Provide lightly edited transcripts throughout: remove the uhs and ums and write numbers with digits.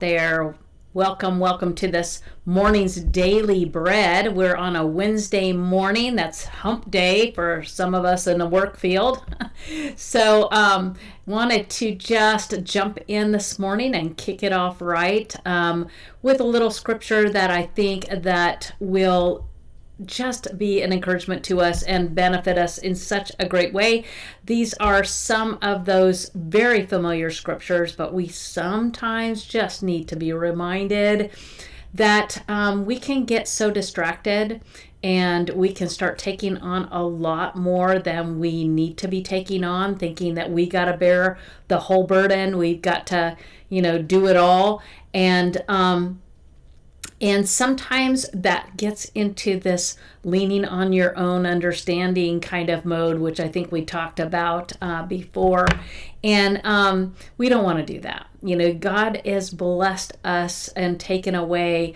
There. Welcome to this morning's daily bread. We're on a Wednesday morning. That's hump day for some of us in the work field. So wanted to just jump in this morning and kick it off right with a little scripture that I think that will just be an encouragement to us and benefit us in such a great way. These are some of those very familiar scriptures, but we sometimes just need to be reminded that we can get so distracted and we can start taking on a lot more than we need to be taking on, thinking that we got to bear the whole burden. We've got to, do it all. And sometimes that gets into this leaning on your own understanding kind of mode, which I think we talked about before. And we don't want to do that. God has blessed us and taken away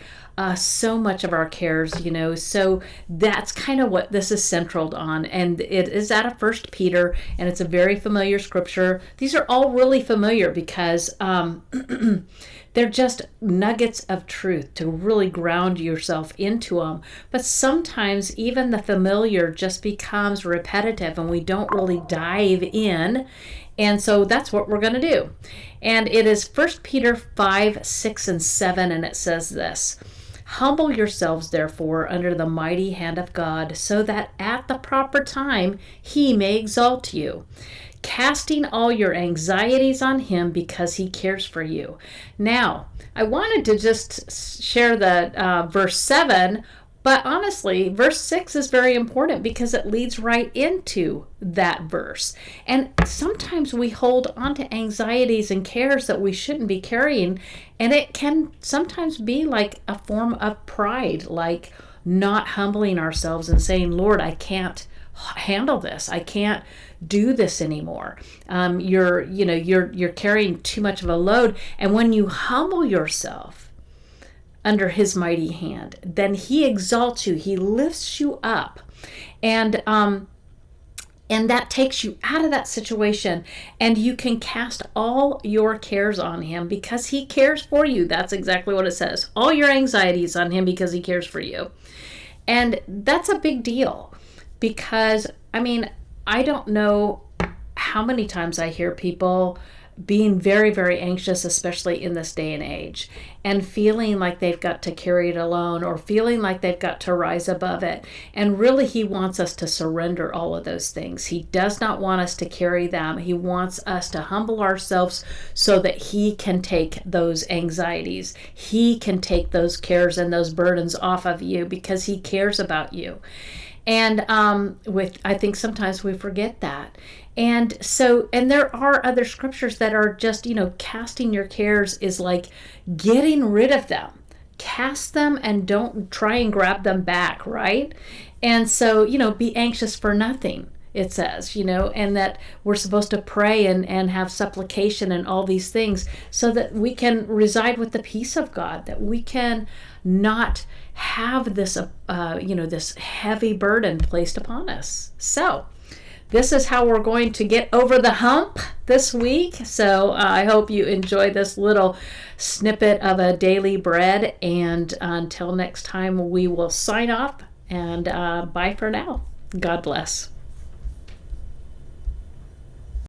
so much of our cares, so that's kind of what this is centered on. And it is out of 1 Peter, and it's a very familiar scripture. These are all really familiar because they're just nuggets of truth to really ground yourself into them. But sometimes even the familiar just becomes repetitive and we don't really dive in. And so that's what we're going to do. And it is 1 Peter 5, 6, and 7, and it says this: "Humble yourselves, therefore, under the mighty hand of God, so that at the proper time he may exalt you, casting all your anxieties on him because he cares for you." Now, I wanted to just share the verse 7, but honestly, verse 6 is very important because it leads right into that verse. And sometimes we hold on to anxieties and cares that we shouldn't be carrying, and it can sometimes be like a form of pride, like not humbling ourselves and saying, "Lord, I can't handle this. I can't do this anymore." You're carrying too much of a load. And when you humble yourself under his mighty hand, then he exalts you. He lifts you up. And that takes you out of that situation, and you can cast all your cares on him because he cares for you. That's exactly what it says. All your anxieties on him because he cares for you. And that's a big deal because, I don't know how many times I hear people being very, very anxious, especially in this day and age, and feeling like they've got to carry it alone or feeling like they've got to rise above it. And really, he wants us to surrender all of those things. He does not want us to carry them. He wants us to humble ourselves so that he can take those anxieties. He can take those cares and those burdens off of you because he cares about you. And I think sometimes we forget that. And there are other scriptures that are just, casting your cares is like getting rid of them. Cast them and don't try and grab them back, right? And so, be anxious for nothing, it says, and that we're supposed to pray and have supplication and all these things so that we can reside with the peace of God, that we can not have this, this heavy burden placed upon us. So this is how we're going to get over the hump this week. So I hope you enjoy this little snippet of a daily bread. And until next time, we will sign off and bye for now. God bless.